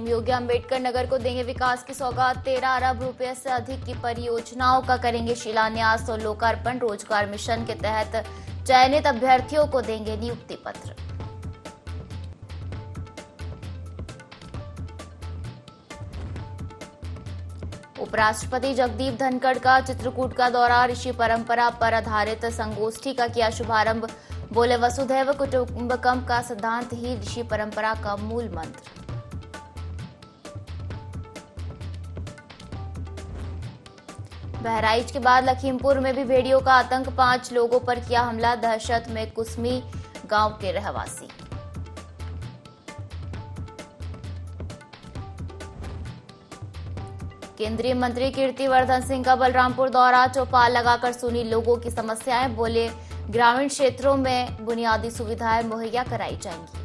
CM योगी अम्बेडकर नगर को देंगे विकास की सौगात। 13 अरब रुपए से अधिक की परियोजनाओं का करेंगे शिलान्यास और लोकार्पण। रोजगार मिशन के तहत चयनित अभ्यर्थियों को देंगे नियुक्ति पत्र। उपराष्ट्रपति जगदीप धनखड़ का चित्रकूट का दौरा। ऋषि परंपरा पर आधारित संगोष्ठी का किया शुभारंभ। बोले, वसुधैव कुटुंबकम का सिद्धांत ही ऋषि परंपरा का मूल मंत्र। बहराइच के बाद लखीमपुर में भी भेड़ियों का आतंक। 5 लोगों पर किया हमला। दहशत में कुसमी गांव के रहवासी। केंद्रीय मंत्री कीर्तिवर्धन सिंह का बलरामपुर दौरा। चौपाल लगाकर सुनी लोगों की समस्याएं। बोले, ग्रामीण क्षेत्रों में बुनियादी सुविधाएं मुहैया कराई जाएंगी।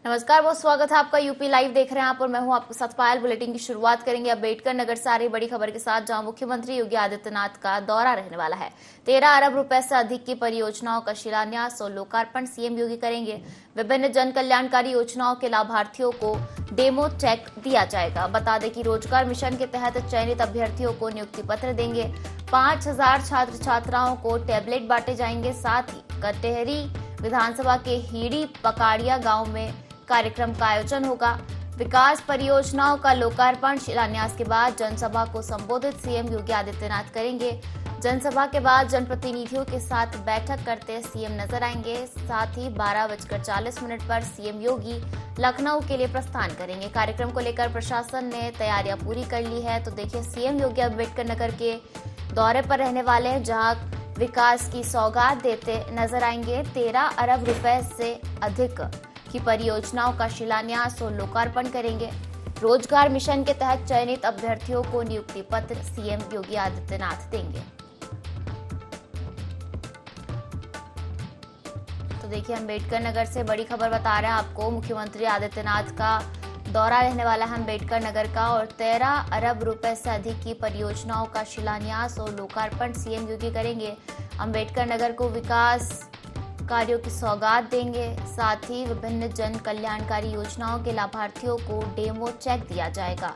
नमस्कार, बहुत स्वागत है आपका। यूपी लाइव देख रहे हैं आप और मैं हूं आपके साथ पायल। बुलेटिन की शुरुआत करेंगे अम्बेडकर नगर से आ रही बड़ी खबर के साथ, जहां मुख्यमंत्री योगी आदित्यनाथ का दौरा रहने वाला है। 13 अरब रुपए से अधिक की परियोजनाओं का शिलान्यास और लोकार्पण सीएम योगी करेंगे। विभिन्न जन कल्याणकारी योजनाओं के लाभार्थियों को डेमो चेक दिया जाएगा। बता दें कि रोजगार मिशन के तहत चयनित अभ्यर्थियों को नियुक्ति पत्र देंगे। 5000 छात्र छात्राओं को टैबलेट बांटे जाएंगे। साथ ही कटेहरी विधानसभा के हीड़ी पकाड़िया गांव में कार्यक्रम का आयोजन होगा। विकास परियोजनाओं का लोकार्पण शिलान्यास के बाद जनसभा को संबोधित सीएम योगी आदित्यनाथ करेंगे। जनसभा के बाद जनप्रतिनिधियों के साथ बैठक करते सीएम नजर आएंगे। साथ ही 12:40 पर सीएम योगी लखनऊ के लिए प्रस्थान करेंगे। कार्यक्रम को लेकर प्रशासन ने तैयारियां पूरी कर ली है। तो देखिए, सीएम योगी अम्बेडकर नगर के दौरे पर रहने वाले हैं, जहां विकास की सौगात देते नजर आएंगे। 13 अरब रुपए से अधिक की परियोजनाओं का शिलान्यास और लोकार्पण करेंगे। रोजगार मिशन के तहत चयनित अभ्यर्थियों को नियुक्ति पत्र सीएम योगी आदित्यनाथ देंगे। तो देखिए, अम्बेडकर नगर से बड़ी खबर बता रहे हैं आपको। मुख्यमंत्री आदित्यनाथ का दौरा रहने वाला है अम्बेडकर नगर का, और 13 अरब रुपए से अधिक की परियोजनाओं का शिलान्यास और लोकार्पण सीएम योगी करेंगे। अम्बेडकर नगर को विकास कार्यों की सौगात देंगे। साथ ही विभिन्न जन कल्याणकारी योजनाओं के लाभार्थियों को डेमो चेक दिया जाएगा।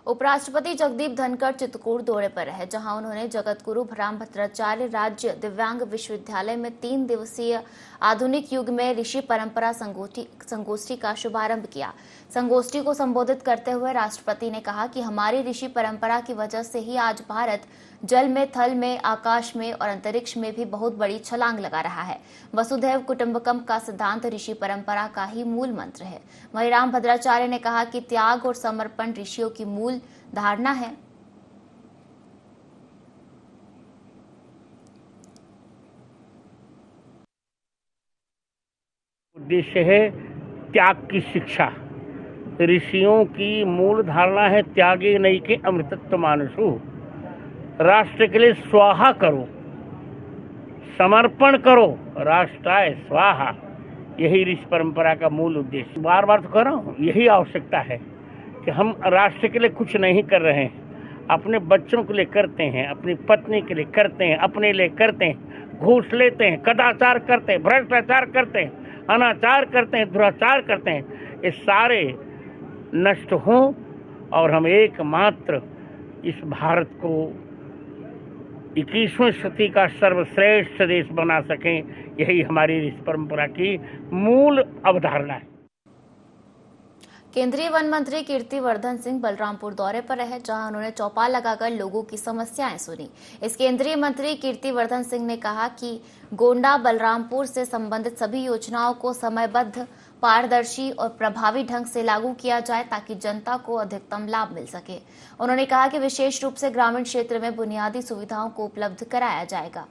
उपराष्ट्रपति जगदीप धनखड़ चित्रकूट दौरे पर रहे, जहां उन्होंने जगत गुरु रामभद्राचार्य राज्य दिव्यांग विश्वविद्यालय में 3 दिवसीय आधुनिक युग में ऋषि परंपरा संगोष्ठी का शुभारंभ किया। संगोष्ठी को संबोधित करते हुए राष्ट्रपति ने कहा कि हमारी ऋषि परंपरा की वजह से ही आज भारत जल में, थल में, आकाश में और अंतरिक्ष में भी बहुत बड़ी छलांग लगा रहा है। वसुधैव कुटुंबकम का सिद्धांत ऋषि परंपरा का ही मूल मंत्र है। वहीं रामभद्राचार्य ने कहा कि त्याग और समर्पण ऋषियों की मूल धारणा है। उद्देश्य है त्याग की शिक्षा। ऋषियों की मूल धारणा है त्यागे नहीं के अमृतत्व मानसु। राष्ट्र के लिए स्वाहा करो, समर्पण करो, राष्ट्राय स्वाहा। यही ऋषि परंपरा का मूल उद्देश्य। बार बार तो कह रहा हूँ, यही आवश्यकता है कि हम राष्ट्र के लिए कुछ नहीं कर रहे हैं, अपने बच्चों के लिए करते हैं, अपनी पत्नी के लिए करते हैं, अपने लिए करते हैं, घूस लेते हैं, कदाचार करते हैं, भ्रष्टाचार करते हैं, अनाचार करते हैं, दुराचार करते हैं। ये सारे नष्ट हों और हम एकमात्र इस भारत को 21वीं सदी का सर्वश्रेष्ठ देश बना सकें। यही हमारी इस परंपरा की मूल अवधारणा है। केंद्रीय वन मंत्री कीर्तिवर्धन सिंह बलरामपुर दौरे पर रहे, जहां उन्होंने चौपाल लगाकर लोगों की समस्याएं सुनी। इस केंद्रीय मंत्री कीर्तिवर्धन सिंह ने कहा कि गोंडा बलरामपुर से संबंधित सभी योजनाओं को समयबद्ध, पारदर्शी और प्रभावी ढंग से लागू किया जाए, ताकि जनता को अधिकतम लाभ मिल सके। उन्होंने कहा कि विशेष रूप से ग्रामीण क्षेत्र में बुनियादी सुविधाओं को उपलब्ध कराया जाएगा।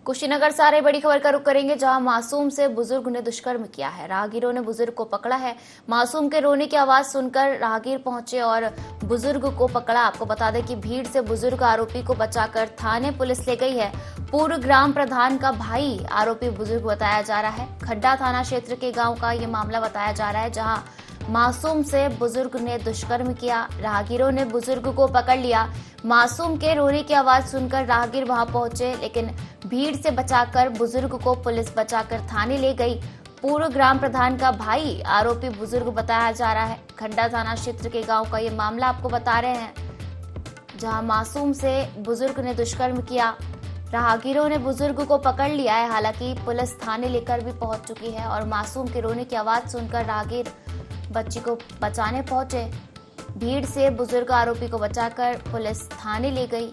कुशीनगर से आ रही बड़ी खबर का रुख करेंगे, जहां मासूम से बुजुर्ग ने दुष्कर्म किया है। राहगीरों ने बुजुर्ग को पकड़ा है। मासूम के रोने की आवाज सुनकर राहगीर पहुंचे और बुजुर्ग को पकड़ा। आपको बता दें कि भीड़ से बुजुर्ग आरोपी को बचाकर थाने पुलिस ले गई है। पूर्व ग्राम प्रधान का भाई आरोपी बुजुर्ग बताया जा रहा है। खड्डा थाना क्षेत्र के गाँव का ये मामला बताया जा रहा है, जहाँ मासूम से बुजुर्ग ने दुष्कर्म किया। राहगीरों ने बुजुर्ग को पकड़ लिया। मासूम के रोने की आवाज सुनकर राहगीर वहां पहुंचे, लेकिन भीड़ से बचाकर बुजुर्ग को पुलिस बचाकर थाने ले गई। पूर्व ग्राम प्रधान का भाई आरोपी बुजुर्ग बताया जा रहा है। खड्डा थाना क्षेत्र के गांव का ये मामला आपको बता रहे हैं, जहां मासूम से बुजुर्ग ने दुष्कर्म किया। राहगीरों ने बुजुर्ग को पकड़ लिया है। हालांकि पुलिस थाने लेकर भी पहुंच चुकी है और मासूम के रोने की आवाज सुनकर राहगीर बच्ची को बचाने पहुंचे। भीड़ से बुजुर्ग आरोपी को बचाकर पुलिस थाने ले गई।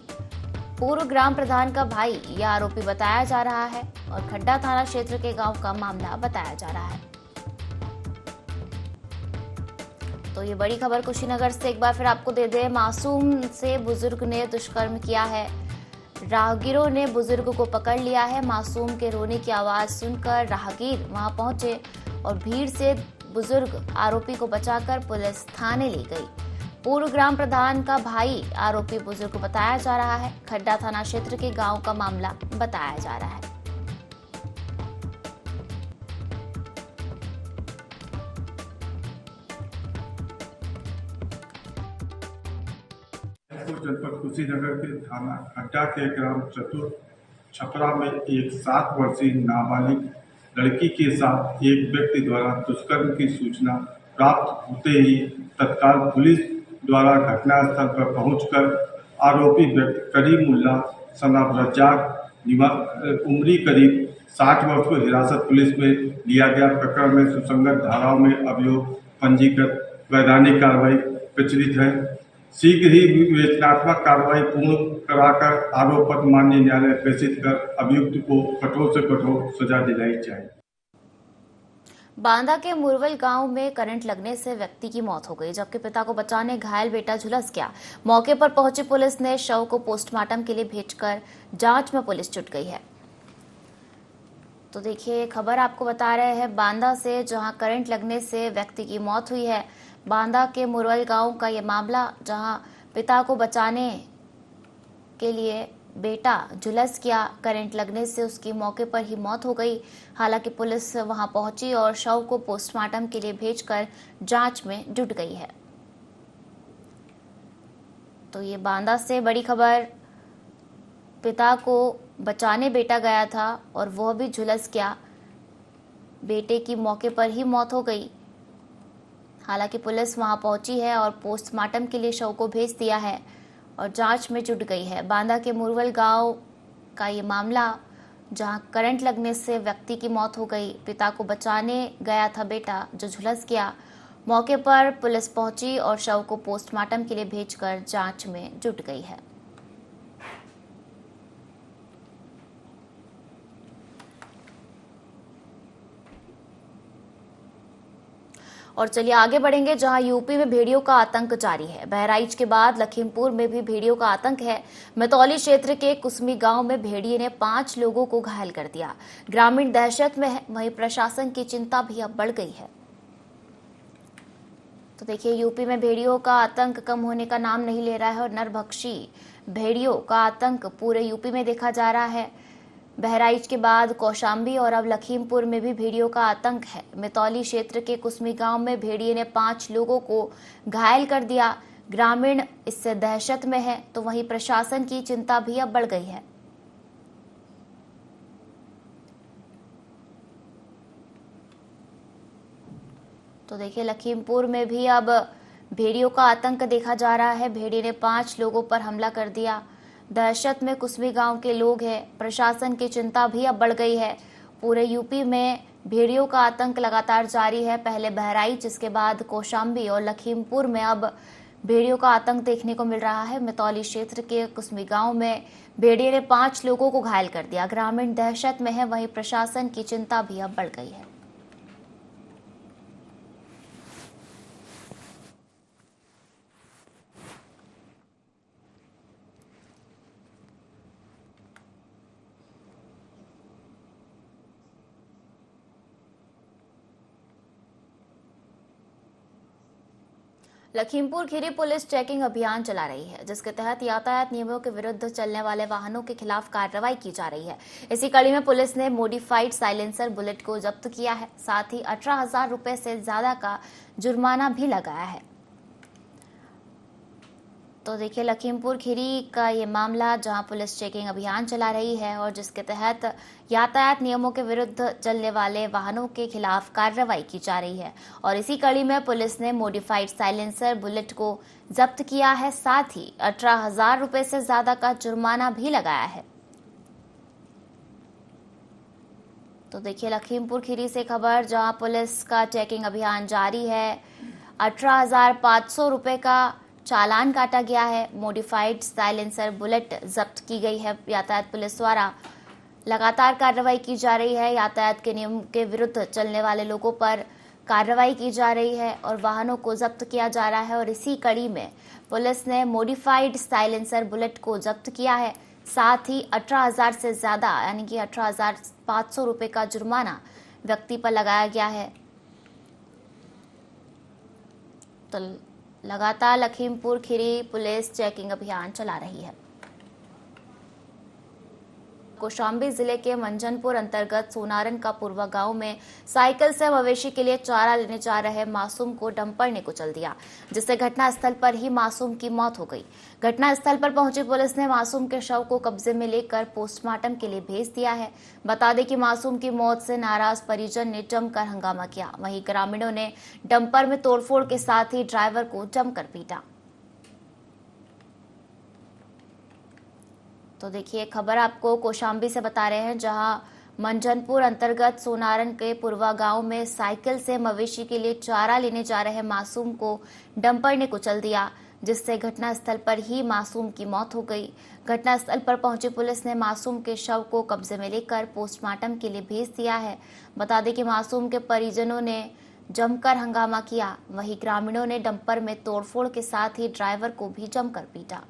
पूर्व ग्राम प्रधान का भाई यह आरोपी बताया जा रहा है और खड्डा थाना क्षेत्र के गांव का मामला बताया जा रहा है। तो ये बड़ी खबर कुशीनगर से एक बार फिर आपको दे दे। मासूम से बुजुर्ग ने दुष्कर्म किया है। राहगीरों ने बुजुर्ग को पकड़ लिया है। मासूम के रोने की आवाज सुनकर राहगीर वहां पहुंचे और भीड़ से बुजुर्ग आरोपी को बचाकर पुलिस थाने ले गई। पूर्व ग्राम प्रधान का भाई आरोपी बुजुर्ग को बताया जा रहा है। खड्डा थाना क्षेत्र के गांव का मामला बताया जा रहा है। जनपद कुशीनगर के थाना खड्डा के ग्राम चतुर छपरा में एक 7 वर्षीय नाबालिग लड़की के साथ एक व्यक्ति द्वारा दुष्कर्म की सूचना प्राप्त होते ही तत्काल पुलिस द्वारा घटनास्थल पर पहुंचकर आरोपी व्यक्ति करीमुल्ला सनाब रज्जाक उम्री करीब 60 वर्ष को हिरासत पुलिस में लिया गया। प्रकरण में सुसंगत धाराओं में अभियोग पंजीकृत वैधानिक कार्रवाई प्रचलित है। शीघ्र ही विवेचनात्मक कार्रवाई पूर्ण कराकर आरोप पत्र माननीय न्यायालय प्रेषित कर अभियुक्त को कठोर से कठोर सजा दिलाई जाए। बांदा के मुरवल गांव में करंट लगने से व्यक्ति की मौत हो गई, जबकि पिता को बचाने घायल बेटा झुलस गया। मौके पर पहुंची पुलिस ने शव को पोस्टमार्टम के लिए भेजकर जांच में पुलिस जुट गई है। तो देखिए खबर आपको बता रहे हैं बांदा से, जहां करंट लगने से व्यक्ति की मौत हुई है। बांदा के मुरवल गांव का ये मामला, जहां पिता को बचाने के लिए बेटा झुलस गया। करंट लगने से उसकी मौके पर ही मौत हो गई। हालांकि पुलिस वहां पहुंची और शव को पोस्टमार्टम के लिए भेजकर जांच में जुट गई है। तो ये बांदा से बड़ी खबर, पिता को बचाने बेटा गया था और वह भी झुलस गया। बेटे की मौके पर ही मौत हो गई। हालांकि पुलिस वहां पहुंची है और पोस्टमार्टम के लिए शव को भेज दिया है और जांच में जुट गई है। बांदा के मुरवल गांव का ये मामला, जहां करंट लगने से व्यक्ति की मौत हो गई। पिता को बचाने गया था बेटा, जो झुलस गया। मौके पर पुलिस पहुंची और शव को पोस्टमार्टम के लिए भेजकर जांच में जुट गई है। और चलिए आगे बढ़ेंगे, जहां यूपी में भेड़ियों का आतंक जारी है। बहराइच के बाद लखीमपुर में भी भेड़ियों का आतंक है। मतौली क्षेत्र के कुसमी गांव में भेड़िए ने 5 लोगों को घायल कर दिया। ग्रामीण दहशत में है, वहीं प्रशासन की चिंता भी अब बढ़ गई है। तो देखिए यूपी में भेड़ियों का आतंक कम होने का नाम नहीं ले रहा है और नरभक्षी भेड़ियों का आतंक पूरे यूपी में देखा जा रहा है। बहराइच के बाद कौशाम्बी और अब लखीमपुर में भी भेड़ियों का आतंक है। मितौली क्षेत्र के कुसमी गांव में भेड़िए ने 5 लोगों को घायल कर दिया। ग्रामीण इससे दहशत में है, तो वहीं प्रशासन की चिंता भी अब बढ़ गई है। तो देखिए लखीमपुर में भी अब भेड़ियों का आतंक देखा जा रहा है। भेड़िए ने 5 लोगों पर हमला कर दिया। दहशत में कुसमी गांव के लोग हैं। प्रशासन की चिंता भी अब बढ़ गई है। पूरे यूपी में भेड़ियों का आतंक लगातार जारी है। पहले बहराइच, इसके बाद कौशाम्बी और लखीमपुर में अब भेड़ियों का आतंक देखने को मिल रहा है। मितौली क्षेत्र के कुसमी गांव में भेड़िए ने 5 लोगों को घायल कर दिया। ग्रामीण दहशत में है, वहीं प्रशासन की चिंता भी अब बढ़ गई है। लखीमपुर खीरी पुलिस चेकिंग अभियान चला रही है, जिसके तहत यातायात नियमों के विरुद्ध चलने वाले वाहनों के खिलाफ कार्रवाई की जा रही है। इसी कड़ी में पुलिस ने मॉडिफाइड साइलेंसर बुलेट को जब्त किया है। साथ ही 18,000 रुपए से ज्यादा का जुर्माना भी लगाया है। तो देखिए, लखीमपुर खीरी का ये मामला जहां पुलिस चेकिंग अभियान चला रही है और जिसके तहत यातायात नियमों के विरुद्ध चलने वाले वाहनों के खिलाफ कार्रवाई की जा रही है। और इसी कड़ी में पुलिस ने मॉडिफाइड साइलेंसर बुलेट को जब्त किया है। साथ ही 18,000 रुपए से ज्यादा का जुर्माना भी लगाया है। तो देखिए, लखीमपुर खीरी से खबर जहां पुलिस का चेकिंग अभियान जारी है। 18,500 रुपए का चालान काटा गया है। मॉडिफाइड साइलेंसर बुलेट जब्त की गई है। यातायात पुलिस द्वारा लगातार कार्रवाई की जा रही है। यातायात के नियम के विरुद्ध चलने वाले लोगों पर कार्रवाई की जा रही है और वाहनों को जब्त किया जा रहा है। और इसी कड़ी में पुलिस ने मॉडिफाइड साइलेंसर बुलेट को जब्त किया है। साथ ही 18,000 से ज्यादा यानी कि 18,500 रुपए का जुर्माना व्यक्ति पर लगाया गया है। तो लगातार लखीमपुर खीरी पुलिस चेकिंग अभियान चला रही है। कौशाम्बी जिले के मंझनपुर अंतर्गत सोनारन का पूर्वा गांव में साइकिल से मवेशी के लिए चारा लेने जा रहे मासूम को डंपर ने कुचल दिया, जिससे घटनास्थल पर ही मासूम की मौत हो गई। घटनास्थल पर पहुंची पुलिस ने मासूम के शव को कब्जे में लेकर पोस्टमार्टम के लिए भेज दिया है। बता दें कि मासूम की मौत से नाराज परिजन ने जमकर हंगामा किया। वहीं ग्रामीणों ने डंपर में तोड़फोड़ के साथ ही ड्राइवर को जमकर पीटा। तो देखिए, खबर आपको कौशाम्बी से बता रहे हैं, जहां मंझनपुर अंतर्गत सोनारन के पूर्वा गांव में साइकिल से मवेशी के लिए चारा लेने जा रहे मासूम को डंपर ने कुचल दिया, जिससे घटनास्थल पर ही मासूम की मौत हो गई। घटनास्थल पर पहुंची पुलिस ने मासूम के शव को कब्जे में लेकर पोस्टमार्टम के लिए भेज दिया है। बता दें कि मासूम के परिजनों ने जमकर हंगामा किया। वहीं ग्रामीणों ने डंपर में तोड़फोड़ के साथ ही ड्राइवर को भी जमकर पीटा।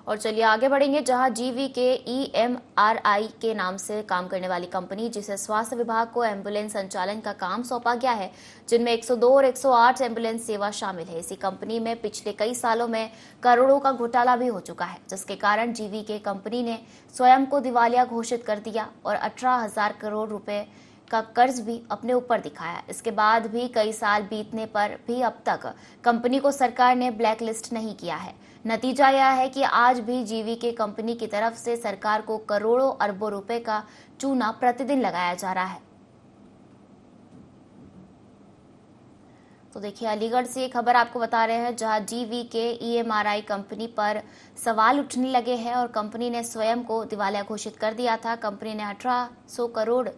और चलिए आगे बढ़ेंगे, जहां जीवी के EMRI के नाम से काम करने वाली कंपनी, जिसे स्वास्थ्य विभाग को एम्बुलेंस संचालन का काम सौंपा गया है, जिनमें 102 और 108 एम्बुलेंस सेवा शामिल है। इसी कंपनी में पिछले कई सालों में करोड़ों का घोटाला भी हो चुका है, जिसके कारण जीवी के कंपनी ने स्वयं को दिवालिया घोषित कर दिया और 18,000 करोड़ रुपए का कर्ज भी अपने ऊपर दिखाया। इसके बाद भी कई साल बीतने पर भी अब तक कंपनी को सरकार ने ब्लैक लिस्ट नहीं किया है। नतीजा यह है कि आज भी जीवी के कंपनी की तरफ से सरकार को करोड़ों अरबों रुपए का चूना प्रतिदिन लगाया जा रहा है। तो देखिए, अलीगढ़ से ये खबर आपको बता रहे हैं, जहां जीवी के EMRI कंपनी पर सवाल उठने लगे हैं और कंपनी ने स्वयं को दिवालिया घोषित कर दिया था। कंपनी ने 1800 करोड़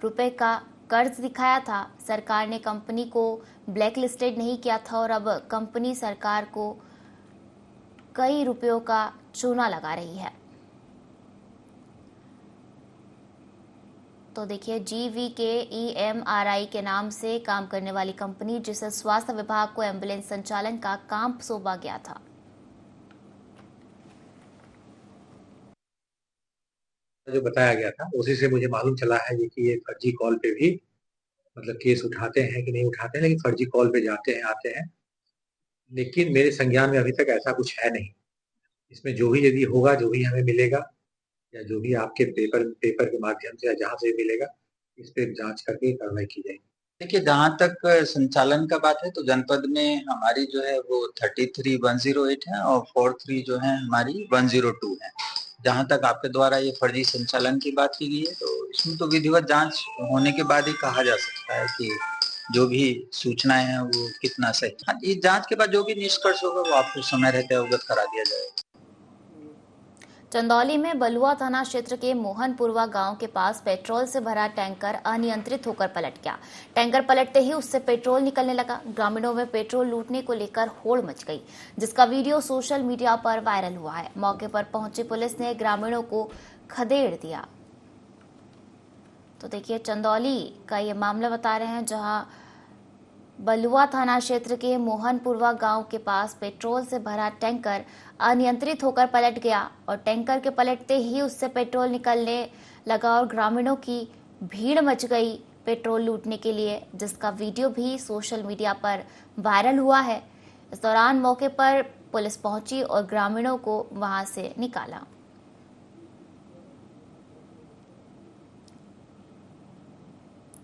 रुपए का कर्ज दिखाया था। सरकार ने कंपनी को ब्लैक लिस्टेड नहीं किया था और अब कंपनी सरकार को कई रुपयों का चूना लगा रही है। तो देखिए, जीवी के EMRI के नाम से काम करने वाली कंपनी, जिसे स्वास्थ्य विभाग को एम्बुलेंस संचालन का काम सौंपा गया था। जो बताया गया था उसी से मुझे मालूम चला है कि ये फर्जी कॉल पे भी मतलब केस उठाते हैं कि नहीं उठाते हैं, लेकिन फर्जी कॉल पे जाते हैं आते हैं। लेकिन मेरे संज्ञान में अभी तक ऐसा कुछ है नहीं। इसमें जो भी यदि होगा, जो भी हमें मिलेगा या जो भी आपके पेपर के माध्यम से या जहाँ से मिलेगा, इस पे जांच करके कार्रवाई की जाएगी। देखिए, जहाँ तक संचालन का बात है तो जनपद में हमारी जो है वो 33,108 है और 43 जो है हमारी 102 है। जहाँ तक आपके द्वारा ये फर्जी संचालन की बात की गई है, तो इसमें तो विधिवत जांच होने के बाद ही कहा जा सकता है कि जो भी सूचनाएं हैं वो कितना सही। हाँ, इस जांच के बाद जो भी निष्कर्ष होगा वो आपको समय रहते अवगत करा दिया जाएगा। चंदौली में बलुआ थाना क्षेत्र के मोहनपुरवा गांव के पास पेट्रोल से भरा टैंकर अनियंत्रित होकर पलट गया। टैंकर पलटते ही उससे पेट्रोल निकलने लगा। ग्रामीणों में पेट्रोल लूटने को लेकर होड़ मच गई, जिसका वीडियो सोशल मीडिया पर वायरल हुआ है। मौके पर पहुंची पुलिस ने ग्रामीणों को खदेड़ दिया। तो देखिए, चंदौली का ये मामला बता रहे हैं, जहां बलुआ थाना क्षेत्र के मोहनपुरवा गांव के पास पेट्रोल से भरा टैंकर अनियंत्रित होकर पलट गया और टैंकर के पलटते ही उससे पेट्रोल निकलने लगा और ग्रामीणों की भीड़ मच गई पेट्रोल लूटने के लिए, जिसका वीडियो भी सोशल मीडिया पर वायरल हुआ है। इस दौरान मौके पर पुलिस पहुंची और ग्रामीणों को वहां से निकाला।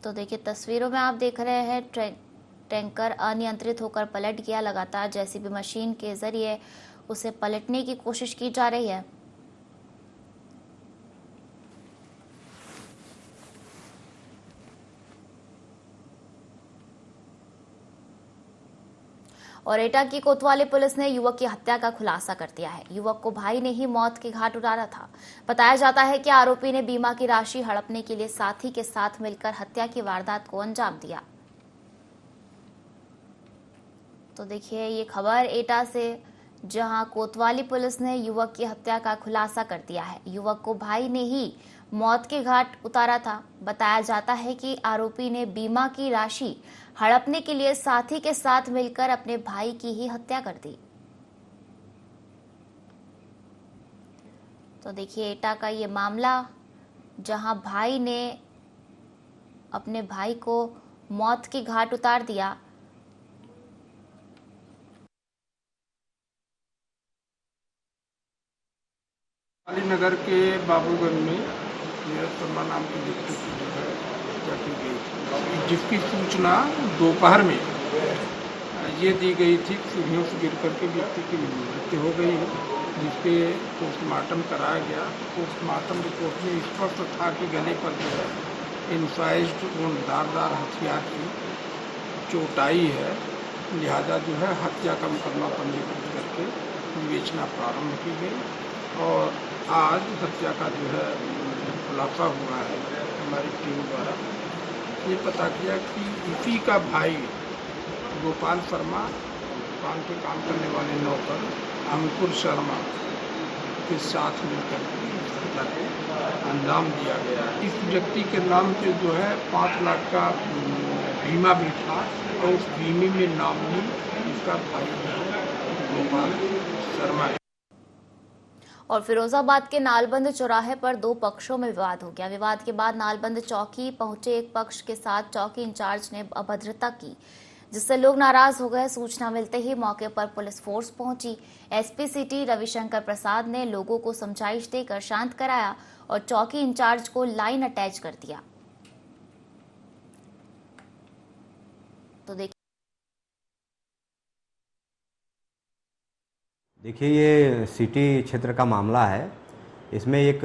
तो देखिए तस्वीरों में आप देख रहे हैं टैंकर अनियंत्रित होकर पलट गया। लगातार जेसीबी मशीन के जरिए उसे पलटने की कोशिश की जा रही है। और एटा की कोतवाली पुलिस ने युवक की हत्या का खुलासा कर दिया है। युवक को भाई ने ही मौत के घाट उतारा था। बताया जाता है कि आरोपी ने बीमा की राशि हड़पने के लिए साथी के साथ मिलकर हत्या की वारदात को अंजाम दिया। तो देखिए ये खबर एटा से, जहां कोतवाली पुलिस ने युवक की हत्या का खुलासा कर दिया है। युवक को भाई ने ही मौत के घाट उतारा था। बताया जाता है कि आरोपी ने बीमा की राशि हड़पने के लिए साथी के साथ मिलकर अपने भाई की ही हत्या कर दी। तो देखिए एटा का ये मामला, जहां भाई ने अपने भाई को मौत के घाट उतार दिया। नगर के बाबूगंज में नीरज शर्मा नाम की व्यक्ति की जो है हत्या की गई थी, जिसकी सूचना दोपहर में ये दी गई थी। सीढ़ियों से गिर करके व्यक्ति की मृत्यु हो गई है, जिसके पोस्टमार्टम कराया गया। पोस्टमार्टम रिपोर्ट में स्पष्ट था कि गले पर जो है इनसाइज्ड धारदार हथियार की चोट आई है। लिहाजा जो है हत्या का मुकदमा पंजीकृत करके विवेचना प्रारंभ की गई और आज हत्या का जो है खुलासा हुआ है। हमारी टीम द्वारा ये पता किया कि इसी का भाई गोपाल शर्मा, दुकान पे काम करने वाले नौकर अंकुर शर्मा के साथ मिलकर इस हत्या को अंजाम दिया गया है। इस व्यक्ति के नाम पे जो है 5 लाख का बीमा भी था और उस बीमे में नामनी इसका भाई है गोपाल शर्मा है। और फिरोजाबाद के नालबंद चौराहे पर 2 पक्षों में विवाद हो गया। विवाद के बाद नालबंद चौकी पहुंचे एक पक्ष के साथ चौकी इंचार्ज ने अभद्रता की, जिससे लोग नाराज हो गए। सूचना मिलते ही मौके पर पुलिस फोर्स पहुंची। एसपी सिटी रविशंकर प्रसाद ने लोगों को समझाइश देकर शांत कराया और चौकी इंचार्ज को लाइन अटैच कर दिया। तो देखिए ये सिटी क्षेत्र का मामला है। इसमें एक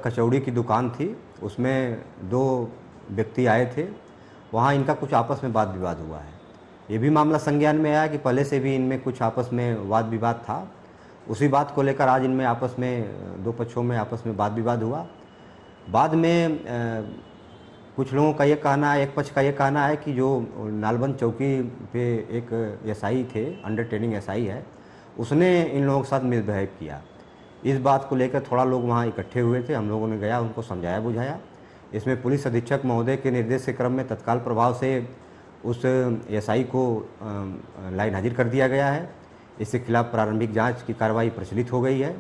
कचौड़ी की दुकान थी, उसमें 2 व्यक्ति आए थे। वहाँ इनका कुछ आपस में वाद विवाद हुआ है। ये भी मामला संज्ञान में आया कि पहले से भी इनमें कुछ आपस में वाद विवाद था। उसी बात को लेकर आज इनमें आपस में 2 पक्षों में आपस में वाद विवाद हुआ। बाद में कुछ लोगों का ये कहना है, एक पक्ष का ये कहना है कि जो नालबंद चौकी पे एक एसआई थे, अंडर ट्रेनिंग एसआई है, उसने इन लोगों के साथ मिसबिहेव किया। इस बात को लेकर थोड़ा लोग वहाँ इकट्ठे हुए थे। हम लोगों ने गया, उनको समझाया बुझाया। इसमें पुलिस अधीक्षक महोदय के निर्देश के क्रम में तत्काल प्रभाव से उस एसआई को लाइन हाजिर कर दिया गया है। इसके खिलाफ प्रारंभिक जांच की कार्रवाई प्रचलित हो गई है।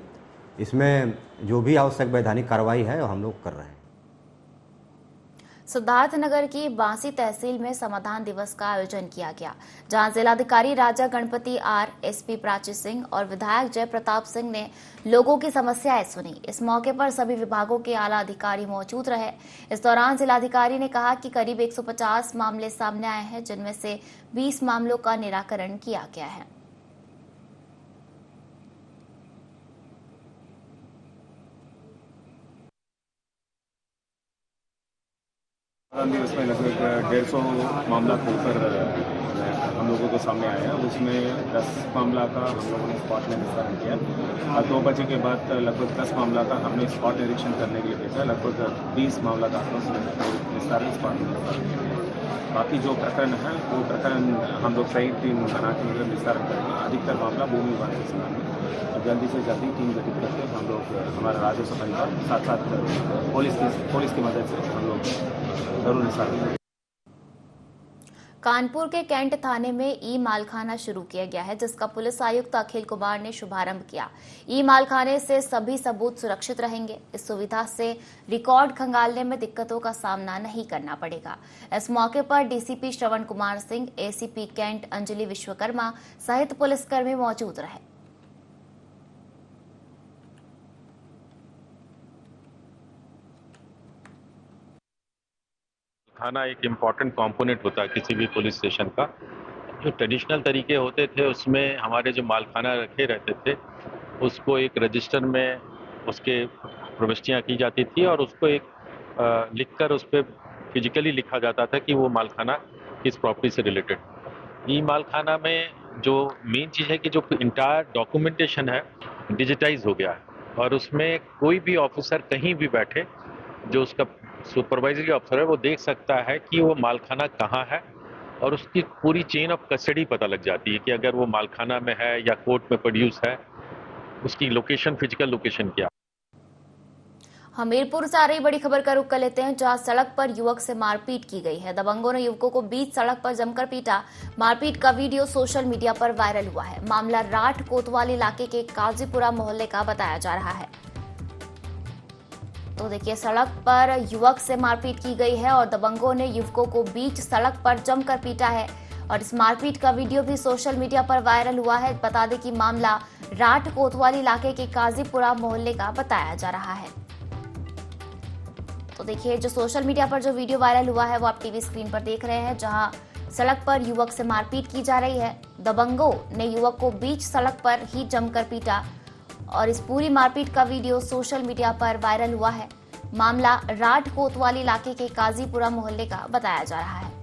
इसमें जो भी आवश्यक वैधानिक कार्रवाई है वो हम लोग कर रहे हैं। सिद्धार्थनगर की बांसी तहसील में समाधान दिवस का आयोजन किया गया, जहां जिलाधिकारी राजा गणपति आर, एसपी प्राची सिंह और विधायक जय प्रताप सिंह ने लोगों की समस्याएं सुनी। इस मौके पर सभी विभागों के आला अधिकारी मौजूद रहे। इस दौरान जिलाधिकारी ने कहा कि करीब 150 मामले सामने आए हैं, जिनमें से 20 मामलों का निराकरण किया गया है। दिवस में लगभग 150 मामला खोलकर हम लोगों के सामने आया। उसमें 10 मामला का हम लोगों ने स्पॉट में निस्तारण किया और 2 बजे के बाद लगभग 10 मामला का हमने स्पॉट निरीक्षण करने के लिए भेजा। लगभग 20 मामला का निस्तारण स्पॉट में किया। बाकी जो प्रकरण है वो प्रकरण हम लोग सही टीम बना के मतलब निस्तारण करेंगे। अधिकतर मामला भूमि विवाद के संबंध में और जल्दी से जल्दी टीम गठित करके हम लोग हमारा राजस्व परिवार साथ साथ पुलिस की मदद से हम लोग जरूर निस्तारण करेंगे। कानपुर के कैंट थाने में ई मालखाना शुरू किया गया है, जिसका पुलिस आयुक्त अखिल कुमार ने शुभारंभ किया। ई मालखाने से सभी सबूत सुरक्षित रहेंगे। इस सुविधा से रिकॉर्ड खंगालने में दिक्कतों का सामना नहीं करना पड़ेगा। इस मौके पर DCP Shravan Kumar Singh, ACP cantt Anjali Vishwakarma सहित पुलिसकर्मी मौजूद रहे। थाना एक इम्पॉर्टेंट कंपोनेंट होता है किसी भी पुलिस स्टेशन का। जो ट्रेडिशनल तरीके होते थे उसमें हमारे जो मालखाना रखे रहते थे उसको एक रजिस्टर में उसके प्रविष्टियाँ की जाती थी और उसको एक लिखकर उस पर फिजिकली लिखा जाता था कि वो मालखाना किस प्रॉपर्टी से रिलेटेड। ई मालखाना में जो मेन चीज़ है कि जो इंटायर डॉक्यूमेंटेशन है डिजिटाइज हो गया है और उसमें कोई भी ऑफिसर कहीं भी बैठे जो उसका सुपरवाइजरी अफसर है वो देख सकता है कि वो मालखाना कहाँ है और उसकी पूरी चेन ऑफ कस्टडी पता लग जाती है कि अगर वो मालखाना में है या कोर्ट में प्रोड्यूस है, उसकी लोकेशन, फिजिकल लोकेशन क्या। हमीरपुर से आ रही बड़ी खबर का रुख कर लेते हैं, जहां सड़क पर युवक से मारपीट की गई है। दबंगों ने युवकों को बीच सड़क पर जमकर पीटा। मारपीट का वीडियो सोशल मीडिया पर वायरल हुआ है। मामला राठ कोतवाल इलाके के काजीपुरा मोहल्ले का बताया जा रहा है। तो देखिए, सड़क पर युवक से मारपीट की गई है और दबंगों ने युवकों को बीच सड़क पर जमकर पीटा है और इस मारपीट का वीडियो भी सोशल मीडिया पर वायरल हुआ है। बता दें कि मामला राठ कोतवाल इलाके के काजीपुरा मोहल्ले का बताया जा रहा है। तो देखिए, जो सोशल मीडिया पर जो वीडियो वायरल हुआ है वो आप टीवी स्क्रीन पर देख रहे हैं, जहां सड़क पर युवक से मारपीट की जा रही है। दबंगों ने युवक को बीच सड़क पर ही जमकर पीटा और इस पूरी मारपीट का वीडियो सोशल मीडिया पर वायरल हुआ है। मामला राठ कोतवाल इलाके के काजीपुरा मोहल्ले का बताया जा रहा है।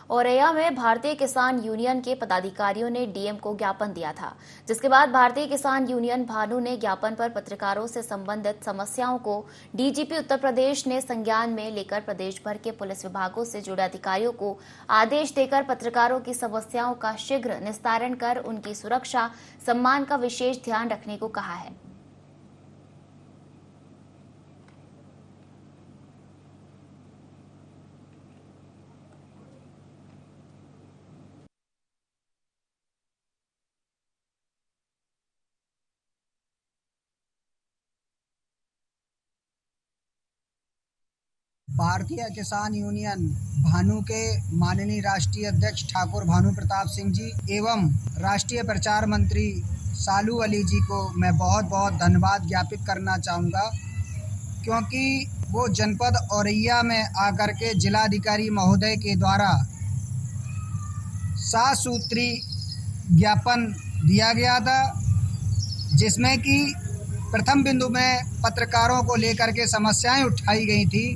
औरैया में भारतीय किसान यूनियन के पदाधिकारियों ने डीएम को ज्ञापन दिया था, जिसके बाद भारतीय किसान यूनियन भानु ने ज्ञापन पर पत्रकारों से संबंधित समस्याओं को डीजीपी उत्तर प्रदेश ने संज्ञान में लेकर प्रदेश भर के पुलिस विभागों से जुड़े अधिकारियों को आदेश देकर पत्रकारों की समस्याओं का शीघ्र निस्तारण कर उनकी सुरक्षा सम्मान का विशेष ध्यान रखने को कहा है। भारतीय किसान यूनियन भानु के माननीय राष्ट्रीय अध्यक्ष ठाकुर भानु प्रताप सिंह जी एवं राष्ट्रीय प्रचार मंत्री सालू अली जी को मैं बहुत बहुत धन्यवाद ज्ञापित करना चाहूँगा, क्योंकि वो जनपद औरैया में आकर के जिलाधिकारी महोदय के द्वारा 7 सूत्री ज्ञापन दिया गया था, जिसमें कि प्रथम बिंदु में पत्रकारों को लेकर के समस्याएं उठाई गई थी।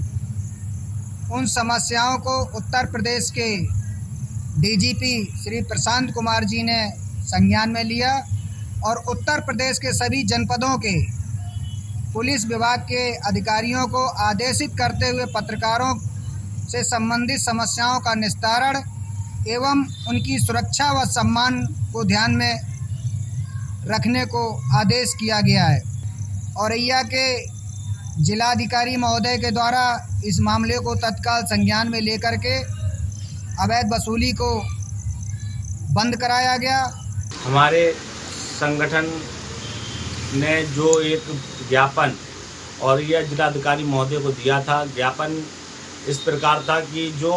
उन समस्याओं को उत्तर प्रदेश के डीजीपी श्री प्रशांत कुमार जी ने संज्ञान में लिया और उत्तर प्रदेश के सभी जनपदों के पुलिस विभाग के अधिकारियों को आदेशित करते हुए पत्रकारों से संबंधित समस्याओं का निस्तारण एवं उनकी सुरक्षा व सम्मान को ध्यान में रखने को आदेश किया गया है। औरैया के जिलाधिकारी महोदय के द्वारा इस मामले को तत्काल संज्ञान में लेकर के अवैध वसूली को बंद कराया गया। हमारे संगठन ने जो एक ज्ञापन औरैया जिलाधिकारी महोदय को दिया था, ज्ञापन इस प्रकार था कि जो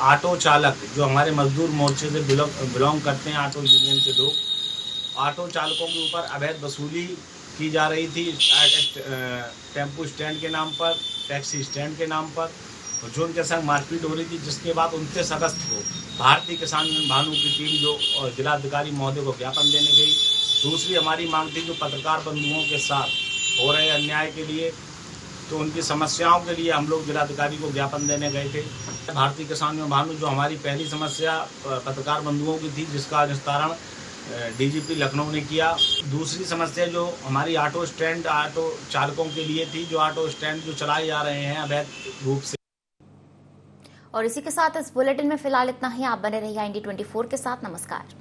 ऑटो चालक, जो हमारे मजदूर मोर्चे से बिलोंग करते हैं, ऑटो यूनियन के लोग, ऑटो चालकों के ऊपर अवैध वसूली की जा रही थी टेम्पो स्टैंड के नाम पर, टैक्सी स्टैंड के नाम पर, जो उनके संग मारपीट हो रही थी, जिसके बाद 29 अगस्त को भारतीय किसान भानु की टीम जो जिलाधिकारी महोदय को ज्ञापन देने गई। दूसरी हमारी मांग थी जो पत्रकार बंधुओं के साथ हो रहे अन्याय के लिए, तो उनकी समस्याओं के लिए हम लोग जिलाधिकारी को ज्ञापन देने गए थे। भारतीय किसान भानु जो हमारी पहली समस्या पत्रकार बंधुओं की थी, जिसका निस्तारण डीजीपी लखनऊ ने किया। दूसरी समस्या जो हमारी ऑटो स्टैंड, ऑटो चालकों के लिए थी, जो ऑटो स्टैंड जो चलाए जा रहे हैं अवैध रूप से। और इसी के साथ इस बुलेटिन में फिलहाल इतना ही। आप बने रहिए IND24 के साथ। नमस्कार।